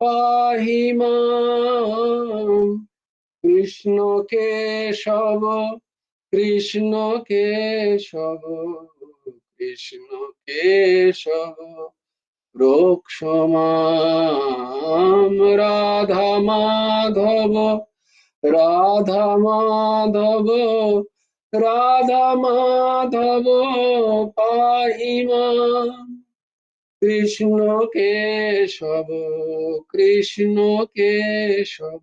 পাহি মাম। কৃষ্ণ কেশব কৃষ্ণ কেশব কৃষ্ণ কেশব রোক্ষমাম। রাধা মাধব রাধা মাধব রাধা মাধব পাহি মাম। কৃষ্ণ কেশব কৃষ্ণ কেশব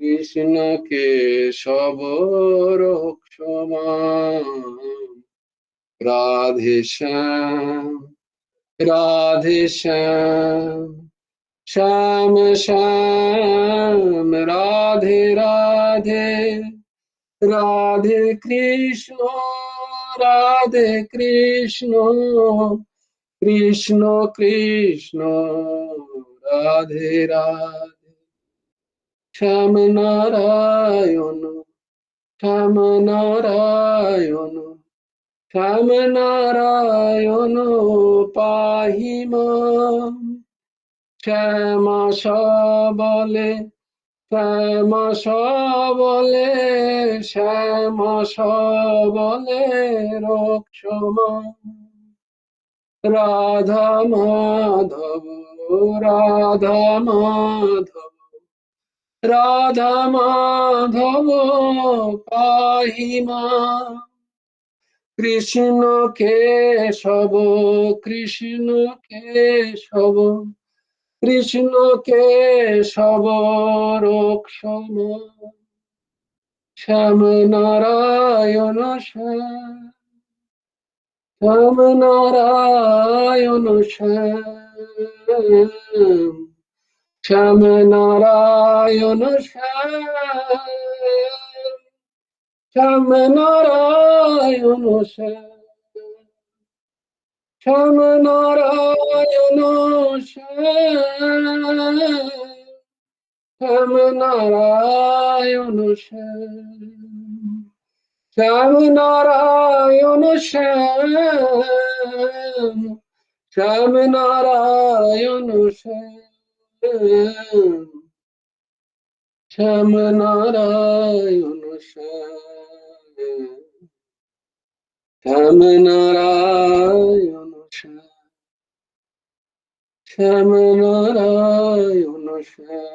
কৃষ্ণ কেশব রোক্ষমাম। রাধে শ্যাম রাধে শ্যাম শ্যাম শ্যাম রাধে রাধে রাধে কৃষ্ণ রাধে কৃষ্ণ কৃষ্ণ কৃষ্ণ রাধে রাধে। শ্যাম নারায়ণ শ্যাম নারায়ণ শ্যাম নারায়ণ পাহি মাম। শ্যামা সবলে শ্যামা সবলে শ্যামা সবলে রক্ষমাম। রাধা মাধব রাধা মাধব রাধা মাধব পাহি মাম। কৃষ্ণ কেশব কৃষ্ণ কেশব কৃষ্ণ কেশব রোক্ষমাম। শ্যাম নারায়ণ শ্যাম শ্যাম নারায়ণ শ্যাম শ্যাম নারায়ণ শ্যাম শ্যাম নারায়ণ শ্যাম শ্যাম নারায়ণ শ্যাম শ্যাম নারায়ণ শ্যাম শ্যাম নারায়ণ শ্যাম শ্যাম নারায়ণ শ্যাম শ্যাম নারায়ণ শ্যাম শ্যাম নারায়ণ শ্যাম শ্যাম নারায়ণ শ্যাম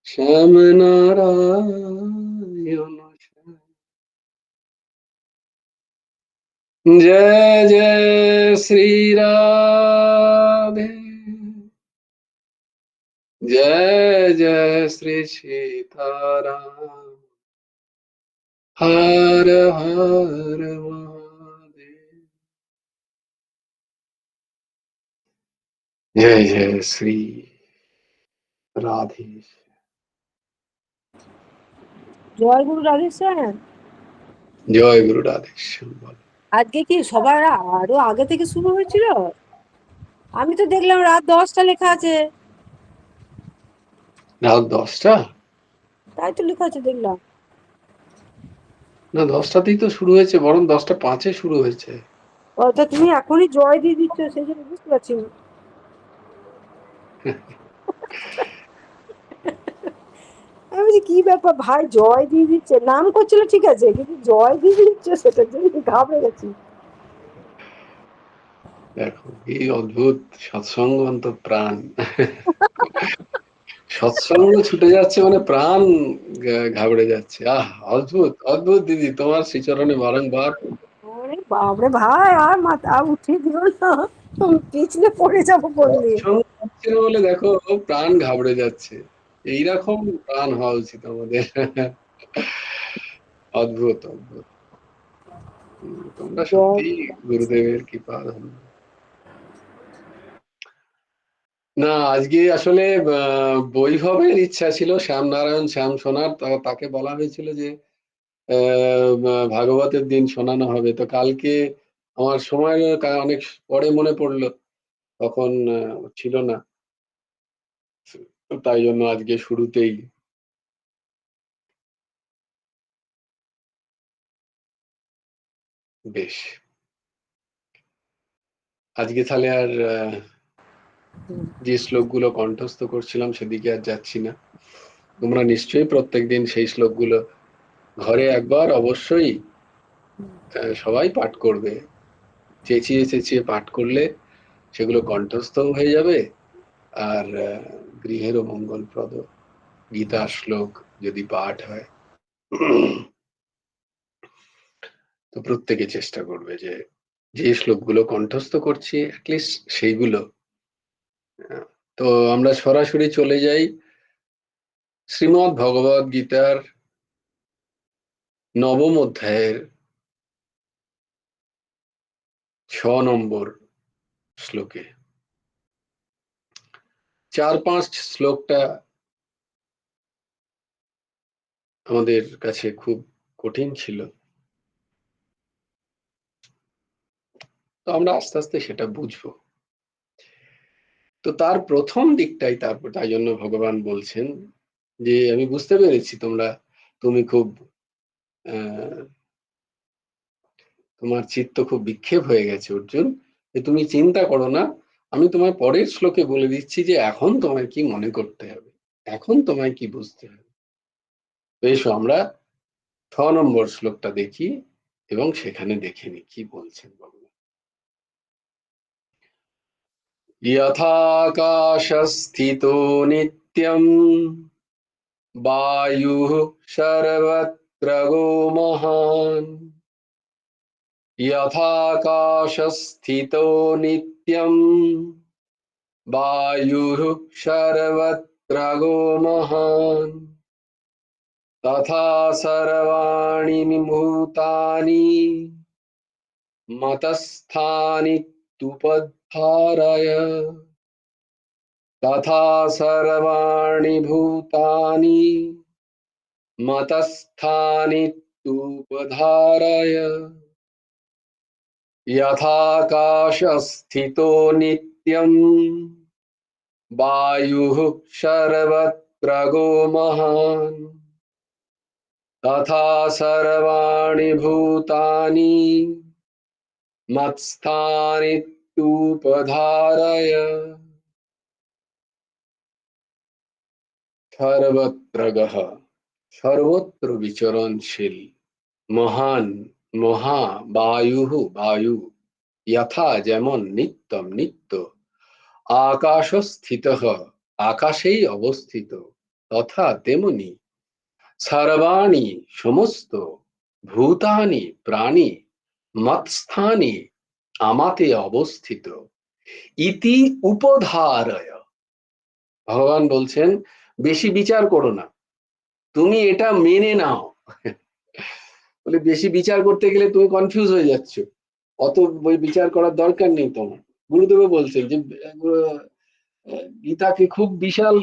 শ্যাম নারায়ণ শ্যাম। জয় জয় শ্রী রাধে जय जय श्री सीताराम। हर हर महादेव। जय जय श्री राधे। জয় গুরু রাধেশ্যাম। জয় গুরু রাধেশ্যাম। বলো। আজকে কি সবার আরো আগে থেকে শুরু হয়েছিল? আমি তো দেখলাম রাত 10টা লেখা আছে। রাত 10টা? তাই তো লেখা আছে দেখলাম। না, 10টাতেই তো শুরু হয়েছে, বরং 10টা 5-এ শুরু হয়েছে। তা তুমি এখনই জয় দিয়ে দিচ্ছ, সেই জন্য বুঝতে পারছি না। আমি বলছি কি ব্যাপার, ভাই জয় দিয়ে দিচ্ছে, নাম করছিল ঠিক আছে, কিন্তু জয় দিয়ে দিচ্ছে, সেটার জন্য ঘাবড়ে গেছি। দেখো কি অদ্ভুত সৎসঙ্গ অন্তর প্রাণ। সৎসঙ্গ ছুটে যাচ্ছে মানে প্রাণ ঘাবড়ে যাচ্ছে। আহ, অদ্ভুত অদ্ভুত দিদি, তোমার শ্রীচরণে বারংবার আরে বাপরে ভাই, আর মাথা উঠিয়ে দিও না, পিছলে পড়ে যাবো কোন দিন। সৎসঙ্গ হচ্ছে না বলে দেখো প্রাণ ঘাবড়ে যাচ্ছে। এইরকম প্রাণ হওয়া উচিত আমাদের। অদ্ভুত অদ্ভুত। তোমরা জয় সত্যি গুরুদেবের কৃপা ধন্য। না, আজকে আসলে বৈভবের ইচ্ছা ছিল শ্যামনারায়ণ শ্যাম শোনার, তাকে বলা হয়েছিল যে ভাগবতের দিন শোনানো হবে। তো কালকে আমার সময় অনেক পরে মনে পড়লো, তখন ছিল না। তো তাই জন্য আজকে শুরুতেই বেশ। আজকে তাহলে আর হুম, যে শ্লোকগুলো কণ্ঠস্থ করছিলাম সেদিকে আর যাচ্ছি না। তোমরা নিশ্চয়ই প্রত্যেকদিন সেই শ্লোকগুলো ঘরে একবার অবশ্যই সবাই পাঠ করবে। চেঁচিয়ে চেঁচিয়ে পাঠ করলে সেগুলো কণ্ঠস্থ হয়ে যাবে, আর গৃহেরও মঙ্গলপ্রদ গীতা শ্লোক যদি পাঠ হয়। তো প্রত্যেকে চেষ্টা করবে যে যে শ্লোকগুলো কণ্ঠস্থ করছি অ্যাটলিস্ট সেইগুলো। তো আমরা সরাসরি চলে যাই শ্রীমদ্ ভগবদ গীতার নবম অধ্যায়ের 6 নম্বর শ্লোকে। 4-5 শ্লোকটা আমাদের কাছে খুব কঠিন ছিল, তো আমরা আস্তে আস্তে সেটা বুঝবো। তো তার প্রথম দিকটাই তারপর তাই জন্য ভগবান বলছেন যে আমি বুঝতে পেরেছি তুমি খুব তোমার চিত্ত খুব বিক্ষেপ হয়ে গেছে অর্জুন, যে তুমি চিন্তা করো না, আমি তোমার পরের শ্লোকে বলে দিচ্ছি যে এখন তোমায় কি মনে করতে হবে, এখন তোমায় কি বুঝতে হবে। তো এসো আমরা 6 নম্বর শ্লোকটা দেখি এবং সেখানে দেখে নি কি বলছেন ভগবান। যথাকাশস্থিতো নিত্যম বায়ুঃ সর্বত্র গো মহান। यथाकाशस्थितो नित्यं वायुः सर्वत्र गो महान् तथा सर्वाणि भूतानि मतस्थानि तुपधारय। तथा सर्वाणि भूतानि मतस्थानि तुपधारय। यथाकाशस्थितो नित्यं वायुः सर्वत्र गो महान् तथा सर्वाणि भूतानि मत्स्थानि तूपधारय। सर्वत्र गः सर्वत्र विचरणशील মহান মহা বায়ুঃ বায়ু যথা যেমন নিত্যম নিত্য আকাশস্থিতঃ আকাশেই অবস্থিত তথা তেমনি সর্বাণি সমস্ত ভূতানি প্রাণী মৎস্থানি আমাতে অবস্থিত ইতি উপধারয়। ভগবান বলছেন বেশি বিচার করো না, তুমি এটা মেনে নাও। বলে বেশি বিচার করতে গেলে তুমি কনফিউজ হয়ে যাচ্ছ, অত বিচার করার দরকার নেই তোমার। গুরুদেব বলছেন যে গীতাকে খুব বিশাল,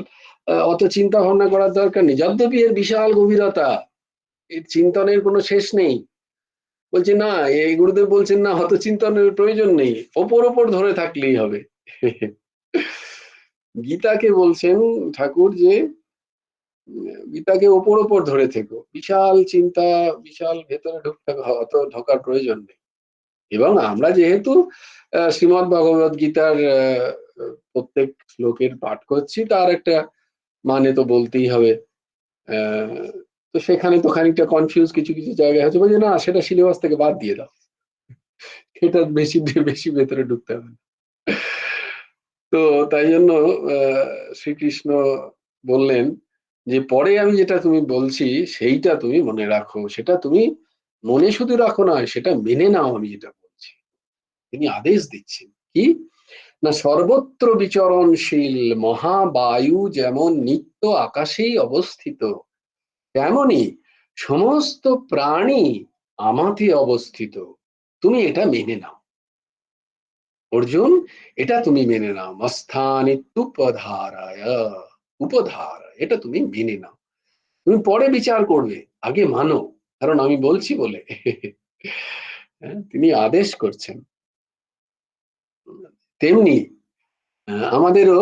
অত চিন্তা ভাবনা করার দরকার নেই, যদ্যপি এর বিশাল গভীরতা, এর চিন্তনের কোনো শেষ নেই। বলছে না, এই গুরুদেব বলছেন না, অত চিন্তনের প্রয়োজন নেই, ওপর ওপর ধরে থাকলেই হবে। গীতাকে বলছেন ঠাকুর যে গীতাকে ওপর ওপর ধরে থেকো, বিশাল চিন্তা বিশাল ভেতরে ঢুকতে অত ঢোকার প্রয়োজন নেই। এবং আমরা যেহেতু শ্রীমদ্ ভগবদ গীতার প্রত্যেক শ্লোকের পাঠ করছি, তার একটা মানে তো বলতেই হবে। তো সেখানে তো খানিকটা কনফিউজ কিছু কিছু জায়গায় হচ্ছে, বলছে না সেটা সিলেবাস থেকে বাদ দিয়ে দাও, সেটা বেশি বেশি ভেতরে ঢুকতে হবে না। তো তাই জন্য শ্রীকৃষ্ণ বললেন যে পরে আমি যেটা তুমি বলছি সেইটা তুমি মনে রাখো, সেটা তুমি মনে শুধু রাখো না, সেটা মেনে নাও আমি যেটা বলছি। তিনি আদেশ দিচ্ছেন কি না, সর্বত্র বিচরণশীল মহাবায়ু যেমন নিত্য আকাশেই অবস্থিত তেমনি সমস্ত প্রাণী আমাতে অবস্থিত, তুমি এটা মেনে নাও অর্জুন, এটা তুমি মেনে নাও। মস্থানিত্যুপধারায় উপধার, এটা তুমি মেনে নাও, তুমি পরে বিচার করবে, আগে মানো, কারণ আমি বলছি বলে। হ্যাঁ, তিনি আদেশ করছেন। তেমনি আমাদেরও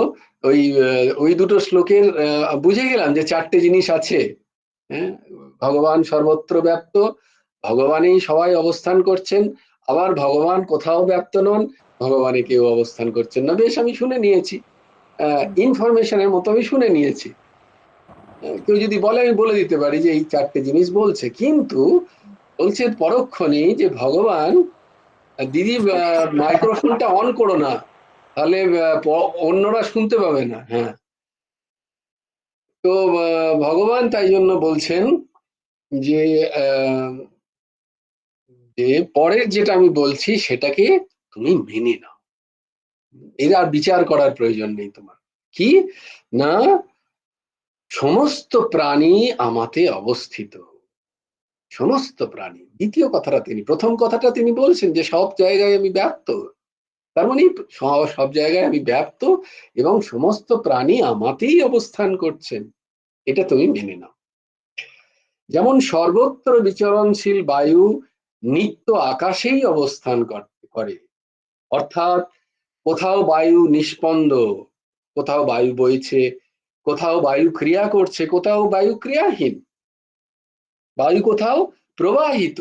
ওই ওই দুটো শ্লোকের বুঝে গেলাম যে 4টে জিনিস আছে। হ্যাঁ, ভগবান সর্বত্র ব্যাপ্ত, ভগবানই সবাই অবস্থান করছেন, আবার ভগবান কোথাও ব্যাপ্ত নন, ভগবানে কেউ অবস্থান করছেন না, বেশ আমি শুনে নিয়েছি। ইনফরমেশনের মতো আমি শুনে নিয়েছি। কেউ যদি বলে আমি বলে দিতে পারি যে এই 4টে জিনিস বলছে, কিন্তু বলছে পরক্ষণে যে ভগবান, দিদি মাইক্রোফোনটা অন করো না, তাহলে অন্যরা শুনতে পাবে না। হ্যাঁ, তো ভগবান তাই জন্য বলছেন যে আহ, যে পরের যেটা আমি বলছি সেটাকে তুমি মেনে নাও, এর আর বিচার করার প্রয়োজন নেই তোমার। কি না, সমস্ত প্রাণী আমাতে অবস্থিত, সমস্ত প্রাণী। দ্বিতীয় কথাটা তিনি, প্রথম কথাটা তিনি বলছেন যে সব জায়গায় আমি ব্যাপ্ত, তার মানে সব জায়গায় আমি ব্যাপ্ত এবং সমস্ত প্রাণী আমাতেই অবস্থান করছেন, এটা তুমি মেনে নাও। যেমন সর্বত্র বিচরণশীল বায়ু নিত্য আকাশেই অবস্থান করে, অর্থাৎ কোথাও বায়ু নিষ্পন্দ, কোথাও বায়ু বইছে, কোথাও বায়ু ক্রিয়া করছে, কোথাও বায়ু ক্রিয়াহীন, বায়ু কোথাও প্রবাহিত।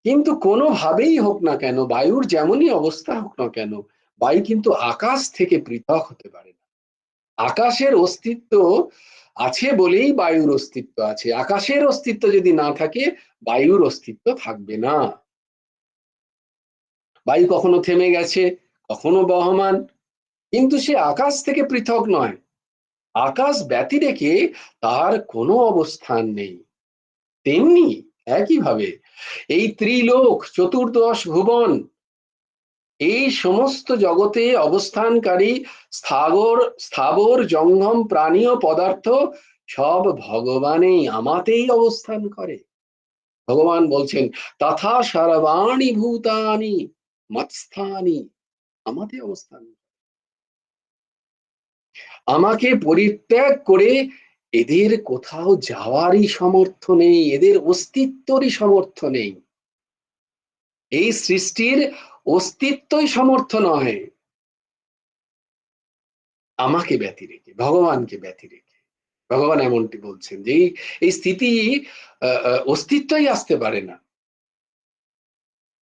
কিন্তু কোনোভাবেই হোক না কেন, বায়ুর যেমনই অবস্থা হোক না কেন, বায়ু কিন্তু আকাশ থেকে পৃথক হতে পারে না। আকাশের অস্তিত্ব আছে বলেই বায়ুর অস্তিত্ব আছে, আকাশের অস্তিত্ব যদি না থাকে বায়ুর অস্তিত্ব থাকবে না। বায়ু কখনো থেমে গেছে, কখনো বহমান, কিন্তু সে আকাশ থেকে পৃথক নয়, আকাশ ব্যতি রেখে তার কোনো অবস্থান নেই। তেমনি একইভাবে এই ত্রিলোক, চতুর্দশ ভুবন, এই সমস্ত জগতে অবস্থানকারী স্থাবর জঙ্গম প্রাণী ও পদার্থ সব ভগবানেই আমাতেই অবস্থান করে। ভগবান বলছেন তথা সর্বাণি ভূতানি মৎস্থানি, আমাতে অবস্থান, আমাকে পরিত্যাগ করে এদের কোথাও যাওয়ারই সামর্থ্য নেই, এদের অস্তিত্বরই সামর্থ্য নেই। এই সৃষ্টির অস্তিত্বই সমর্থ নয় আমাকে ব্যতি রেখে, ভগবানকে ব্যতি রেখে। ভগবান এমনটি বলছেন যে এই স্থিতি অস্তিত্বই আসতে পারে না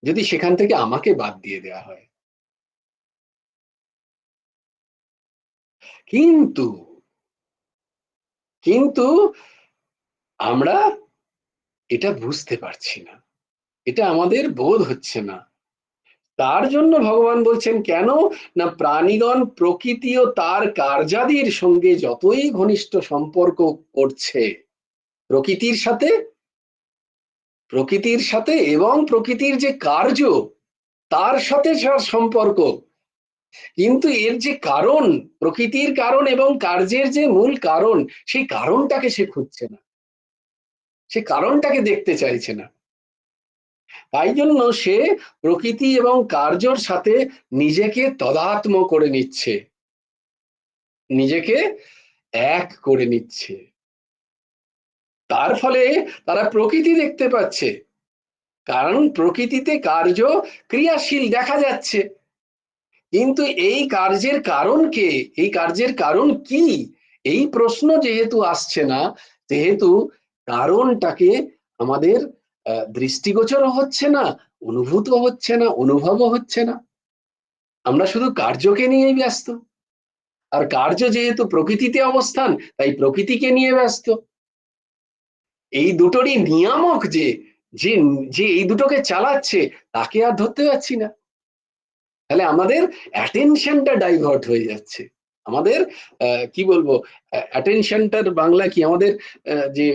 যদি সেখান থেকে আমাকে বাদ দিয়ে দেওয়া হয়। কিন্তু কিন্তু আমরা এটা বুঝতে পারছি না, এটা আমাদের বোধ হচ্ছে না। তার জন্য ভগবান বলছেন কেন না, প্রাণীগণ প্রকৃতি ও তার কার্যাদির সঙ্গে যতই ঘনিষ্ঠ সম্পর্ক করছে, প্রকৃতির সাথে, প্রকৃতির সাথে এবং প্রকৃতির যে কার্য তার সাথে যার সম্পর্ক, কিন্তু এর যে কারণ, প্রকৃতির কারণ এবং কার্যের যে মূল কারণ, সেই কারণটাকে সে খুঁজছে না, সে কারণটাকে দেখতে চাইছে না। তাই জন্য সে প্রকৃতি এবং কার্যর সাথে নিজেকে তদাত্ম করে নিচ্ছে, নিজেকে এক করে নিচ্ছে। তার ফলে তারা প্রকৃতি দেখতে পাচ্ছে, কারণ প্রকৃতিতে কার্য ক্রিয়াশীল দেখা যাচ্ছে, কিন্তু এই কার্যের কারণ কে, এই কার্যের কারণ কি, এই প্রশ্ন যেহেতু আসছে না, যেহেতু কারণটাকে আমাদের দৃষ্টিগোচর হচ্ছে না, অনুভূত হচ্ছে না, অনুভবও হচ্ছে না, আমরা শুধু কার্যকে নিয়েই ব্যস্ত। আর কার্য যেহেতু প্রকৃতিতে অবস্থান, তাই প্রকৃতিকে নিয়ে ব্যস্ত। এই দুটোরই নিয়ামক যে যে যে এই দুটোকে চালাচ্ছে, তাকে আর ধরতে পারছি না। তাহলে আমাদের অ্যাটেনশনটা ডাইভার্ট হয়ে যাচ্ছে। আমাদের কি বলবো, অ্যাটেনশনটার বাংলা কি, আমাদের যে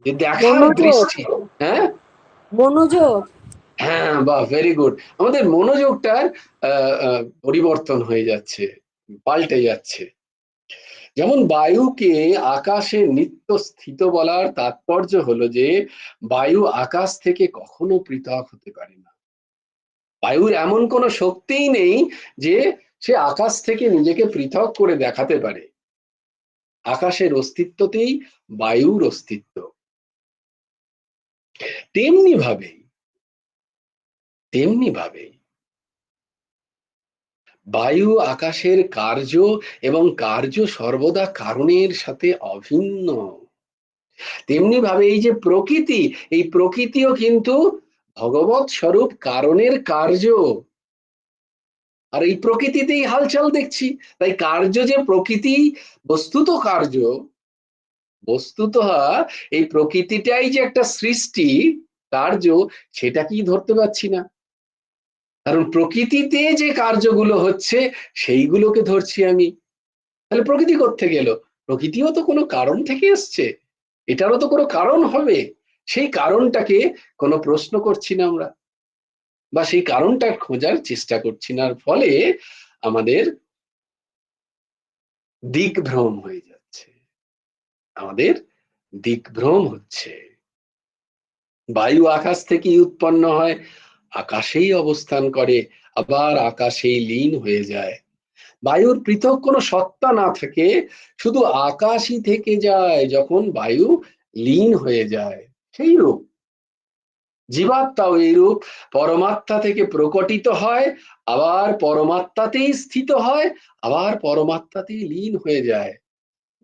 যে দেখার মনোযোগ, দৃষ্টি। হ্যাঁ, মনোযোগ। হ্যাঁ, বাহ, ভেরি গুড। আমাদের মনোযোগটার পরিবর্তন হয়ে যাচ্ছে, পাল্টে যাচ্ছে। যেমন বায়ুকে আকাশে নিত্য স্থিত বলার তাৎপর্য হলো যে বায়ু আকাশ থেকে কখনো পৃথক হতে পারে না। বায়ুর এমন কোনো শক্তিই নেই যে সে আকাশ থেকে নিজেকে পৃথক করে দেখাতে পারে। আকাশের অস্তিত্বতেই বায়ুর অস্তিত্ব। তেমনি ভাবেই, তেমনি ভাবেই বায়ু আকাশের কার্য এবং কার্য সর্বদা কারণের সাথে অভিন্ন। তেমনি ভাবে এই যে প্রকৃতি, এই প্রকৃতিও কিন্তু ভগবৎ স্বরূপ কারণের কার্য। আর এই প্রকৃতিতেই হালচাল দেখছি। তাই কার্য যে প্রকৃতি, বস্তুত কার্য, বস্তুত এই প্রকৃতিটাই যে একটা সৃষ্টি কার্য, সেটা কি ধরতে পারছি না। কারণ প্রকৃতিতে যে কার্যগুলো হচ্ছে সেইগুলোকে ধরছি আমি। তাহলে প্রকৃতি কোত্থেকে এলো? প্রকৃতিও তো কোনো কারণ থেকে এসছে, এটারও তো কোনো কারণ হবে। সেই কারণটাকে কোনো প্রশ্ন করছি না আমরা, বা সেই কারণটা খোঁজার চেষ্টা করছি না, ফলে আমাদের দিকভ্রম হয়ে যাচ্ছে, আমাদের দিকভ্রম হচ্ছে। বায়ু আকাশ থেকেই উৎপন্ন হয়, আকাশেই অবস্থান করে, আবার আকাশেই লীন হয়ে যায়। বায়ুর পৃথক কোনো সত্তা না থাকে, শুধু আকাশই থেকে যায় যখন বায়ু লীন হয়ে যায়। সেই রূপ জীবাত্মাও এইরূপ, পরমাত্মা থেকে প্রকটিত হয়, আবার পরমাত্মাতেই স্থিত হয়, আবার পরমাত্মাতেই লীন হয়ে যায়।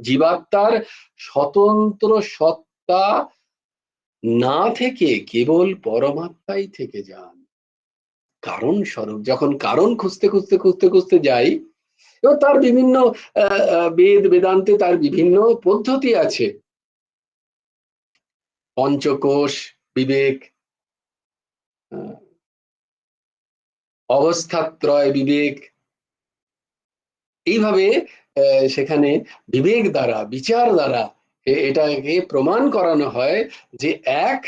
জীবাত্মার স্বতন্ত্র সত্তা না থেকে কেবল পরমাত্মাই থেকে যান কারণ স্বরূপ। যখন কারণ খুঁজতে খুঁজতে খুঁজতে খুঁজতে যাই, এবং তার বিভিন্ন বেদ বেদান্তে তার বিভিন্ন পদ্ধতি আছে, পঞ্চকোশ বিবেক, অবস্থাত্রয় বিবেক, এইভাবে সেখানে বিবেক দ্বারা, বিচার দ্বারা এটাকে প্রমাণ করানো হয় যে এক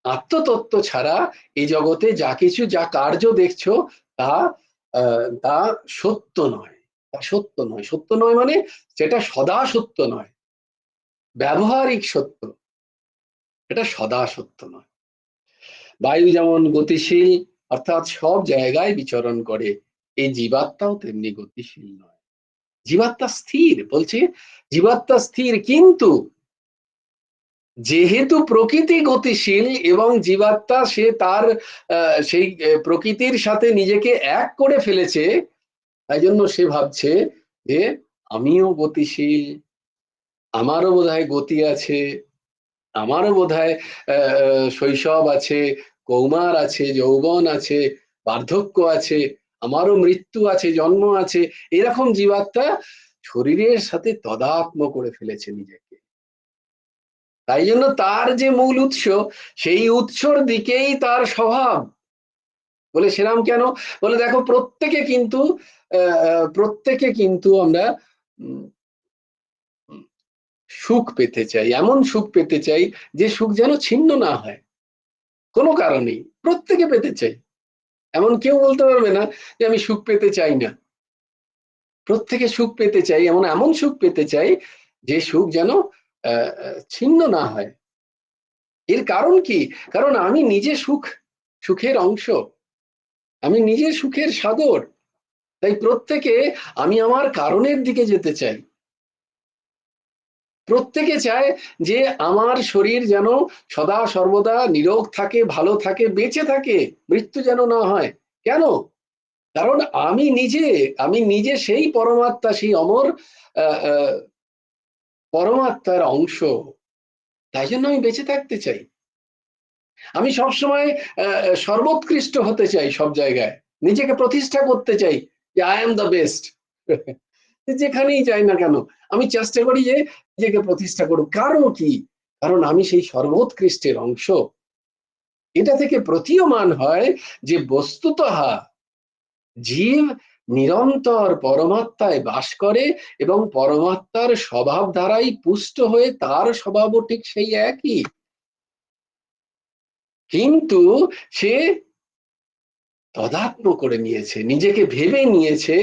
আত্মতত্ত্ব ছাড়া এই জগতে যা কিছু, যা কার্য দেখছো তা তা সত্য নয়। তা সত্য নয়। সত্য নয় মানে সেটা সদা সত্য নয়, ব্যবহারিক সত্য, এটা সদা সত্য নয়। বায়ু যেমন গতিশীল, অর্থাৎ সব জায়গায় বিচরণ করে, এই জীবাত্মাও তেমনি গতিশীল নয়। জীবাত্মা স্থির, বলছে জীবাত্মা স্থির, কিন্তু যেহেতু প্রকৃতি গতিশীল এবং জীবাত্মা সে তার সেই প্রকৃতির সাথে নিজেকে এক করে ফেলেছে, তাই জন্য সে ভাবছে যে আমিও গতিশীল, আমারও বোধহয় গতি আছে, আমারও বোধহয় শৈশব আছে, কৌমার আছে, যৌবন আছে, বার্ধক্য আছে, আমারও মৃত্যু আছে, জন্ম আছে। এরকম জীবাত্মা শরীরের সাথে তদাত্ম করে ফেলেছে নিজেকে। তাই জন্য তার যে মূল উৎস, সেই উৎসর দিকেই তার স্বভাব। বলে সেরাম কেন? বলে দেখো প্রত্যেকে কিন্তু আমরা সুখ পেতে চাই, এমন সুখ পেতে চাই যে সুখ যেন ছিন্ন না হয় কোনো কারণেই। প্রত্যেকে পেতে চাই, এমন কেউ বলতে পারবে না যে আমি সুখ পেতে চাই না। প্রত্যেকে সুখ পেতে চাই, এমন এমন সুখ পেতে চাই যে সুখ যেন ছিন্ন না হয়। এর কারণ কি? কারণ আমি নিজে সুখের অংশ, আমি নিজে সুখের সাগর। তাই প্রত্যেকে আমি আমার কারণের দিকে যেতে চাই। প্রত্যেকে চায় যে আমার শরীর যেন সদা সর্বদা নিরোগ থাকে, ভালো থাকে, বেঁচে থাকে, মৃত্যু যেন না হয়। কেন? কারণ আমি নিজে সেই পরমাত্মা, সেই অমর পরমাত্মার অংশ। তাই জন্য আমি বেঁচে থাকতে চাই। আমি সবসময় সর্বোৎকৃষ্ট হতে চাই, সব জায়গায় নিজেকে প্রতিষ্ঠা করতে চাই যে আই এম দ্য বেস্ট। যেখানেই যাই না কেন আমি চেষ্টা করি যে নিজেকে প্রতিষ্ঠা করুক। কারণ কি? কারণ আমি সেই সর্বোৎকৃষ্টের অংশ। এটা থেকে প্রতীয়মান হয় যে বস্তুতঃ জীব নিরন্তর পরমাত্মায় বাস করে এবং পরমাত্মার স্বভাব দ্বারাই পুষ্ট হয়ে তার স্বভাবও ঠিক সেই একই, কিন্তু সে তদাত্ম করে নিয়েছে, নিজেকে ভেবে নিয়েছে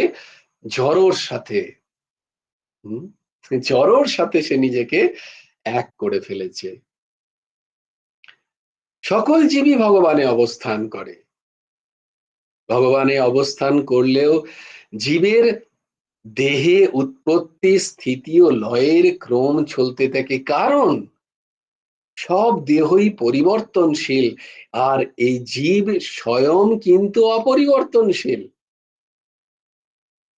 জড়োর সাথে। জড়োর সাথে সে নিজেকে এক করে ফেলেছে। সকল জীবই ভগবানে অবস্থান করে, ভগবানে অবস্থান করলেও জীবের দেহে উৎপত্তি, স্থিতি ও লয়ের ক্রম চলতে থাকে। কারণ সব দেহই পরিবর্তনশীল, আর এই জীব স্বয়ং কিন্তু অপরিবর্তনশীল।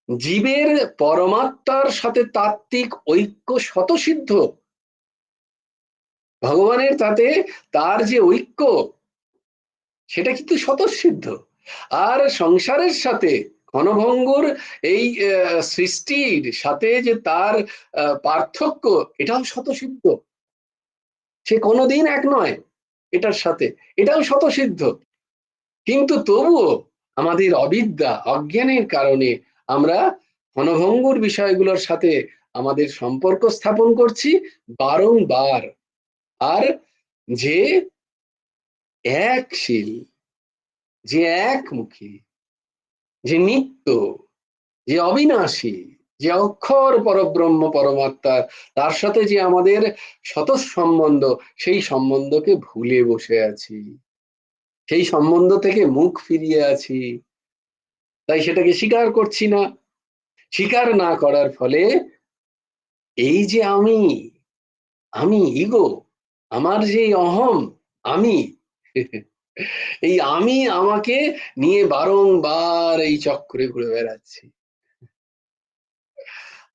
জীবের পরমাত্মার সাথে তাত্ত্বিক ঐক্য স্বতঃসিদ্ধ, ভগবানের তাতে তার যে ঐক্য সেটা কিন্তু স্বতঃসিদ্ধ। আর সংসারের সাথে ক্ষণভঙ্গুর এই সৃষ্টির সাথে যে তার পার্থক্য, এটাও স্বতঃসিদ্ধ। সে কোনোদিন এক নয় এটার সাথে, এটাও স্বতঃসিদ্ধ। কিন্তু তবুও আমাদের অবিদ্যা, অজ্ঞানের কারণে আমরা ক্ষণভঙ্গুর বিষয়গুলোর সাথে আমাদের সম্পর্ক স্থাপন করছি বারংবার। আর যে একশীল, যে একমুখী, যে নিত্য, যে অবিনাশী, যে অক্ষর পরব্রহ্ম পরমাত্মা, তার সাথে যে আমাদের স্বতঃ সম্বন্ধ, সেই সম্বন্ধকে ভুলে বসে আছি, সেই সম্বন্ধ থেকে মুখ ফিরিয়ে আছি। তাই সেটাকে স্বীকার করছি না। স্বীকার না করার ফলে এই যে আমি ইগো, আমার যে অহম, আমি এই আমি আমাকে নিয়ে বারংবার এই চক্রে ঘুরে বেড়াচ্ছি।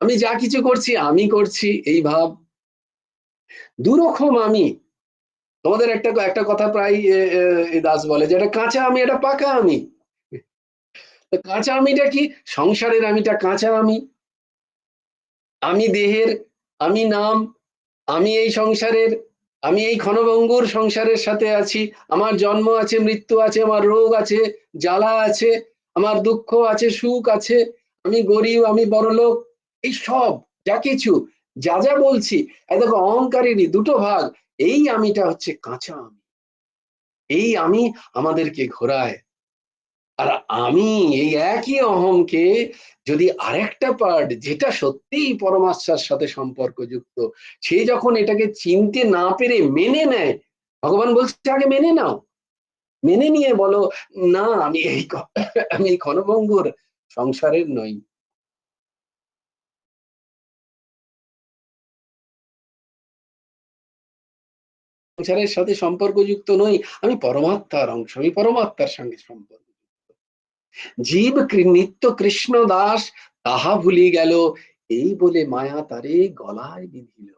আমি যা কিছু করছি আমি করছি এই ভাব। দুরকম আমি। তোমাদের একটা একটা কথা প্রায় দাস বলে যে এটা কাঁচা আমি, এটা পাকা আমি। কাঁচা আমিটা কি? সংসারের আমিটা কাঁচা আমি। আমি দেহের, আমি নাম, আমি এই সংসারের, আমি এই ক্ষণভঙ্গুর সংসারের সাথে আছি। আমার জন্ম আছে, মৃত্যু আছে, আমার রোগ আছে, জ্বালা আছে, আমার দুঃখ আছে, সুখ আছে, আমি গরিব, আমি বড়লোক, এই সব যা কিছু, যা যা বলছি, দেখো অহংকারেরই দুটো ভাগ। এই আমিটা হচ্ছে কাঁচা আমি। এই আমি আমাদেরকে ঘোরায়। আর আমি এই একই অহংকে যদি আরেকটা পার্ট, যেটা সত্যিই পরমাত্মার সাথে সম্পর্কযুক্ত, সে যখন এটাকে চিনতে না পেরে মেনে নেয়, ভগবান বলছে আগে মেনে নাও, মেনে নিয়ে বলো না আমি আমি এই ক্ষণভঙ্গুর সংসারের নই, সংসারের সাথে সম্পর্কযুক্ত নই, আমি পরমাত্মার অংশ, আমি পরমাত্মার সঙ্গে সম্পর্ক। জীব নিত্য কৃষ্ণ দাস, তাহা ভুলি গেল, এই বলে মায়া তারে গলায় বিধিল।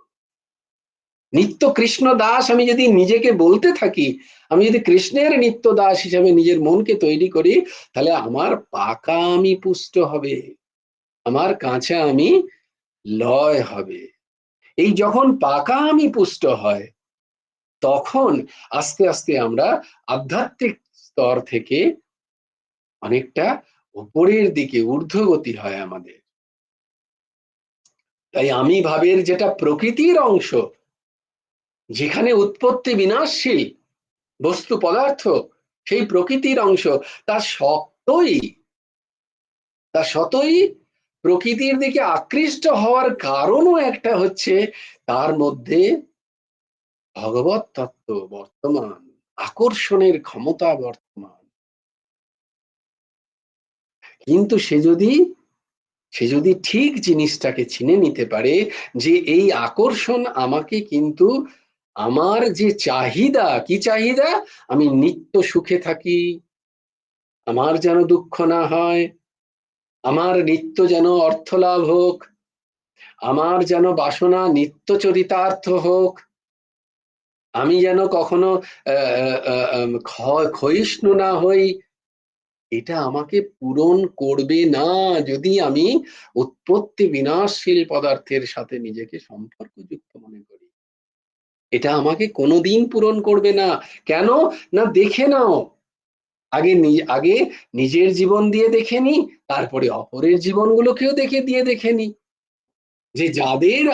নিত্য কৃষ্ণ দাস আমি যদি নিজেকে বলতে থাকি, আমি যদি কৃষ্ণের নিত্য দাস হিসেবে নিজের মনকে তৈরি করি, তাহলে আমার পাকা আমি পুষ্ট হবে, আমার কাঁচা আমি লয় হবে। এই যখন পাকা আমি পুষ্ট হয়, তখন আস্তে আস্তে আমরা আধ্যাত্মিক স্তর থেকে অনেকটা উপরের দিকে ঊর্ধ্বগতি হয় আমাদের। তাই আমি ভাবের যেটা প্রকৃতির অংশ, যেখানে উৎপত্তি বিনাশশীল বস্তু পদার্থ, সেই প্রকৃতির অংশ, তা সত্যই, তা সতই প্রকৃতির দিকে আকৃষ্ট হওয়ার কারণও একটা হচ্ছে তার মধ্যে ভগবত তত্ত্ব বর্তমান, আকর্ষণের ক্ষমতা বর্তমান। কিন্তু সে যদি ঠিক জিনিসটাকে চিনে নিতে পারে যে এই আকর্ষণ আমাকে কিন্তু আমার যে চাহিদা, কি চাহিদা, আমি নিত্য সুখে থাকি, আমার যেন দুঃখ না হয়, আমার নিত্য যেন অর্থ লাভ হোক, আমার যেন বাসনা নিত্য চরিতার্থ হোক, আমি যেন কখনো ক্ষয়িষ্ণু না হই, এটা আমাকে পূরণ করবে না যদি আমি উৎপত্তি বিনাশশীল পদার্থের সাথে নিজেকে সম্পর্কযুক্ত মনে করি। এটা আমাকে কোনোদিন পূরণ করবে না। কেন? না দেখে নাও, আগে নিজের জীবন দিয়ে দেখে নি, তারপরে অপরের জীবনগুলোকেও দেখে নি, যে যাদের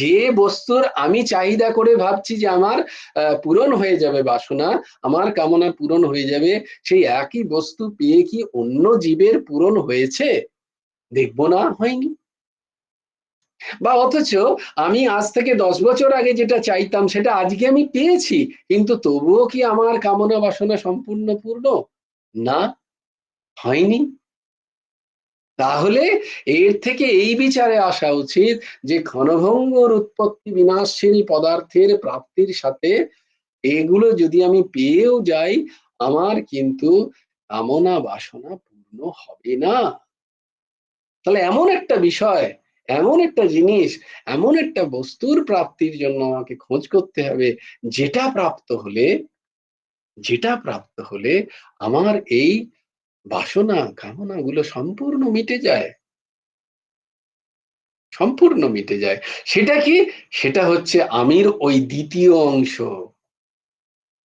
যে বস্তুর আমি চাহিদা করে ভাবছি যে আমার পূরণ হয়ে যাবে বাসনা, আমার কামনা পূরণ হয়ে যাবে, সেই একই বস্তু পেয়ে কি অন্য জীবের পূরণ হয়েছে? দেখবো না, হয়নি। বা অথচ আমি আজ থেকে 10 বছর আগে যেটা চাইতাম সেটা আজকে আমি পেয়েছি, কিন্তু তবুও কি আমার কামনা বাসনা সম্পূর্ণ পূর্ণ? না, হয়নি। তাহলে এর থেকে এই বিচারে আসা উচিত যে ক্ষণভঙ্গুর উৎপত্তি বিনাশশীল পদার্থের প্রাপ্তির সাথে এগুলো যদি আমি পেয়েও যাই, আমার কিন্তু কামনা বাসনা পূর্ণ হবে না। তাহলে এমন একটা বিষয়, এমন একটা জিনিস, এমন একটা বস্তুর প্রাপ্তির জন্য আমাকে খোঁজ করতে হবে, যেটা প্রাপ্ত হলে যেটা প্রাপ্ত হলে আমার এই বাসনা কামনা গুলো সম্পূর্ণ মিটে যায়, সম্পূর্ণ মিটে যায়। সেটা কি? সেটা হচ্ছে আমির ওই দ্বিতীয় অংশ।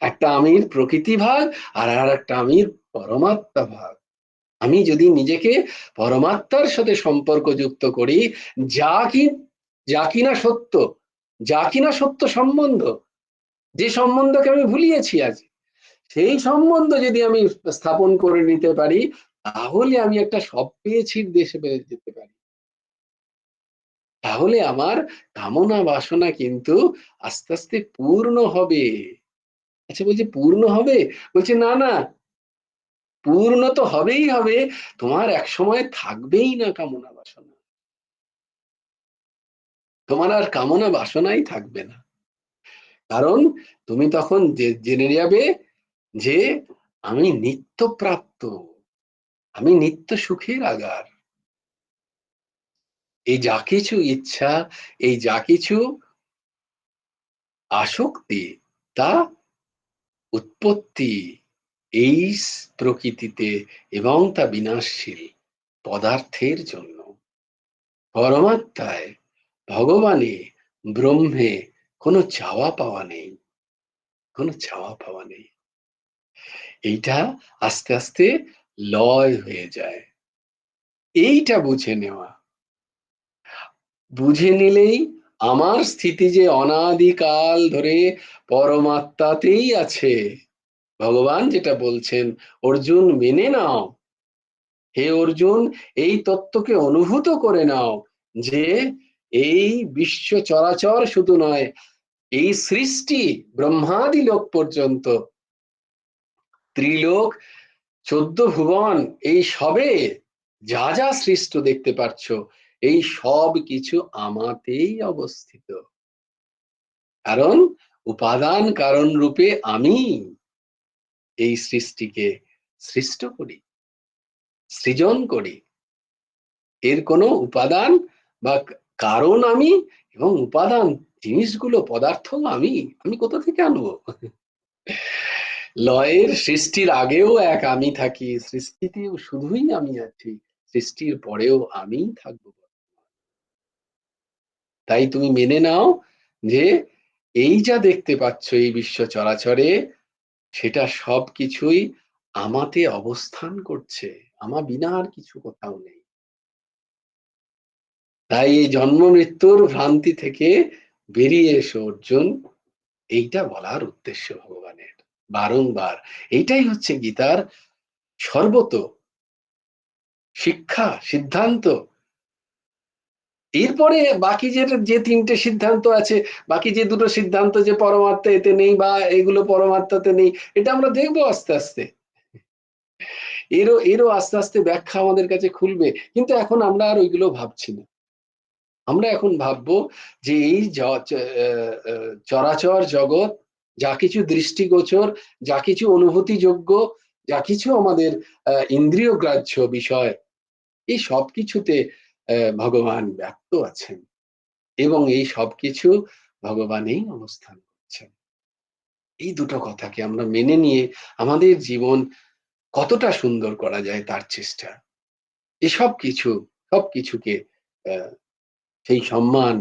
একটা আমির প্রকৃতি ভাগ, আর একটা আমির পরমাত্মা ভাগ। আমি যদি নিজেকে পরমাত্মার সাথে সম্পর্ক যুক্ত করি, যা কি যা কিনা সত্য, যা কিনা সত্য সম্বন্ধ, যে সম্বন্ধকে আমি ভুলিয়েছি আজ, সেই সম্বন্ধ যদি আমি স্থাপন করে নিতে পারি, তাহলে আমি একটা সব পেয়েছির দেশে বেড়ে যেতে পারি। তাহলে আমার কামনা বাসনা কিন্তু আস্তে আস্তে পূর্ণ হবে। আচ্ছা, বলছে পূর্ণ হবে? বলছে না না, পূর্ণ তো হবেই হবে, তোমার এক সময় থাকবেই না কামনা বাসনা, তোমার আর কামনা বাসনাই থাকবে না। কারণ তুমি তখন জেনে যাবে যে আমি নিত্য প্রাপ্ত, আমি নিত্য সুখের আগার। এই যা কিছু ইচ্ছা, এই যা কিছু আসক্তি, তা উৎপত্তি এই প্রকৃতিতে এবং তা বিনাশশীল পদার্থের জন্য। পরমাত্মায়, ভগবানে, ব্রহ্মে কোনো চাওয়া পাওয়া নেই, কোনো চাওয়া পাওয়া নেই। এইটা আস্তে আস্তে লয় হয়ে যায়। এইটা বুঝে নেওয়া, বুঝে নিলেই আমার স্থিতি যে অনাদিকাল ধরে পরমাত্মাতেই আছে। ভগবান যেটা বলছেন, অর্জুন মেনে নাও, হে অর্জুন, এই তত্ত্বকে অনুভূত করে নাও যে এই বিশ্ব চরাচর শুধু নয়, এই সৃষ্টি ব্রহ্মাদি লোক পর্যন্ত, ত্রিলোক, 14 ভুবন, এই সবে যা যা সৃষ্ট দেখতে পাচ্ছ, এই সব কিছু আমাতেই অবস্থিত। কারণ উপাদান কারণ রূপে আমি এই সৃষ্টিকে সৃষ্ট করি, সৃজন করি। এর কোনো উপাদান বা কারণ আমি, এবং উপাদান জিনিসগুলো পদার্থ আমি, আমি কোথা থেকে আনবো? লয়ের সৃষ্টির আগেও এক আমি থাকি, সৃষ্টিতেও শুধুই আমি আছি, সৃষ্টির পরেও আমিই থাকবো। তাই তুমি মেনে নাও যে এই যা দেখতে পাচ্ছ এই বিশ্ব চরাচরে, সেটা সব কিছুই আমাতে অবস্থান করছে, আমা বিনা আর কিছু কোথাও নেই। তাই এই জন্ম মৃত্যুর ভ্রান্তি থেকে বেরিয়ে এসো অর্জুন, এইটা বলার উদ্দেশ্য ভগবানের বারংবার। এইটাই হচ্ছে গীতার সর্বত শিক্ষা সিদ্ধান্ত। এরপরে বাকি যে যে তিনটে সিদ্ধান্ত আছে, বাকি যে দুটো সিদ্ধান্ত যে পরমাত্মা এতে নেই বা এগুলো পরমাত্মাতে নেই, এটা আমরা দেখবো আস্তে আস্তে। এরও আস্তে আস্তে ব্যাখ্যা আমাদের কাছে খুলবে, কিন্তু এখন আমরা আর ওইগুলো ভাবছি না। আমরা এখন ভাববো যে এই চরাচর জগৎ, যা কিছু দৃষ্টিগোচর, যা কিছু অনুভূতিযোগ্য, যা কিছু আমাদের ইন্দ্রিয় গ্রাহ্য বিষয়, এই সব কিছুতে ভগবান ব্যক্ত আছেন, এবং এই সব কিছু ভগবানেই অবস্থান করছেন। এই দুটো কথাকে আমরা মেনে নিয়ে আমাদের জীবন কতটা সুন্দর করা যায় তার চেষ্টা। এসব কিছু, সবকিছুকে সেই সম্মান,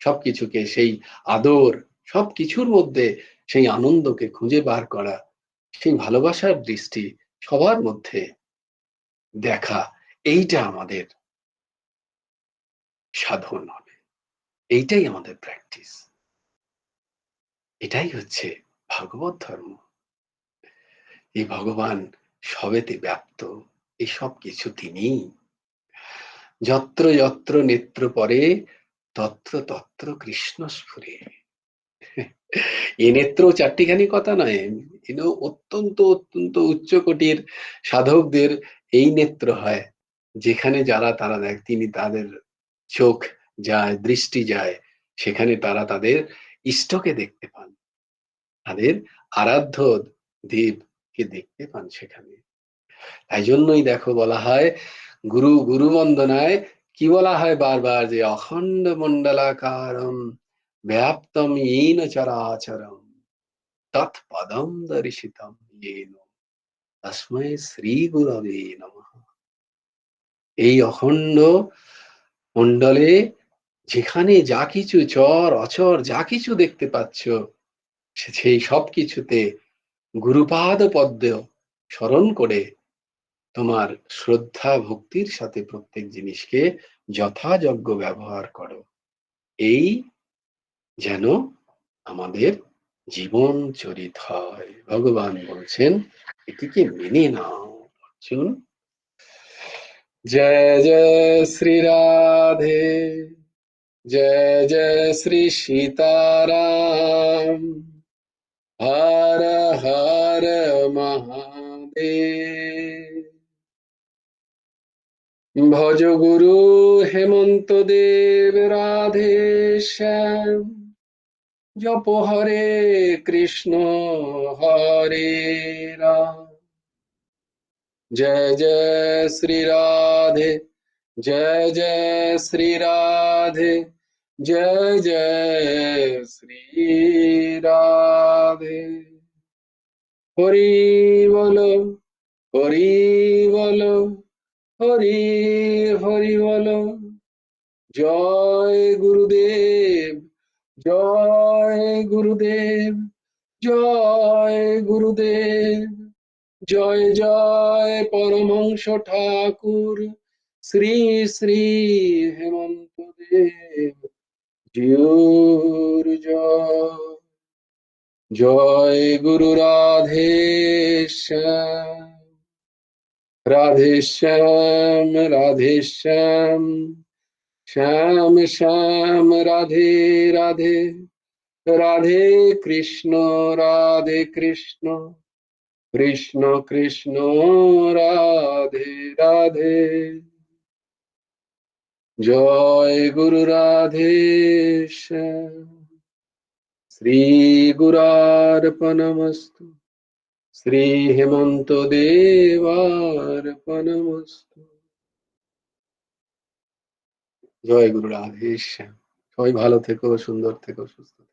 সবকিছুকে সেই আদর, সবকিছুর মধ্যে সেই আনন্দকে খুঁজে বার করা, সেই ভালোবাসার দৃষ্টি সবার মধ্যে দেখা, এইটা আমাদের সাধন হবে, এইটাই আমাদের প্র্যাকটিস, এটাই হচ্ছে ভাগবত ধর্ম। এই ভগবান সবেতে ব্যাপ্ত, এই সব কিছু তিনিই। যত্র যত্র নেত্র পরে তত্র তত্র কৃষ্ণ স্ফুরে। এ নেত্র চারটিখানি কথা নয়, এগুলো অত্যন্ত অত্যন্ত উচ্চ কোটির সাধকদের এই নেত্র হয়, যেখানে যারা তারা দেখ, তিনি তাদের চোখ যায়, দৃষ্টি যায়, সেখানে তারা তাদের ইষ্টকে দেখতে পান, তাদের আরাধ্য দেবকে দেখতে পান সেখানে। তাই জন্যই দেখো বলা হয় গুরু বন্দনায় কি বলা হয় বারবার, যে অখণ্ড মণ্ডলাকারম ব্যাপ্তম येन চরাচরম তৎপদম দর্শিতম येन। তস্মৈ শ্রী গুরবে নমঃ। এই অখণ্ড মণ্ডলে যেখানে যা কিছু চর অচর যা কিছু দেখতে পাচ্ছ, সেই সব কিছুতে গুরুপাদ পদ্ম স্মরণ করে তোমার শ্রদ্ধা ভক্তির সাথে প্রত্যেক জিনিসকে যথাযোগ্য ব্যবহার করো। এই যেন আমাদের জীবন চরিত হয়। ভগবান বলছেন এটিকে মেনে নাও অর্জুন। জয় জয় শ্রী রাধে, জয় জয় শ্রী সীতারাম, হর হর মহাদেব। ভজ গুরু হেমন্ত দেব রাধে শ্যাম, জপ হরে কৃষ্ণ হরে রাম, जय जय श्री राधे, जय जय श्री राधे, जय जय श्री राधे। हरि बोलो, हरि बोलो, हरि हरि बोलो। जय गुरुदेव, जय गुरुदेव, जय गुरुदेव। জয় জয় পরমহংস ঠাকুর শ্রী শ্রী হেমন্ত দেব জিউর জয়। জয় গুরু রাধে শ্যাম, রাধে শ্যাম, রাধে শ্যাম, শ্যাম শ্যাম রাধে রাধে, রাধে কৃষ্ণ, রাধে কৃষ্ণ, কৃষ্ণ কৃষ্ণ রাধে রাধে। জয় গুরু রাধে শ্যাম। শ্রী গুরার্পণমস্তু, শ্রী হেমন্ত দেবার্পণমস্তু। জয় গুরু রাধে শ্যাম। সবাই ভালো থেকো, সুন্দর থেকো, সুস্থ থেকো।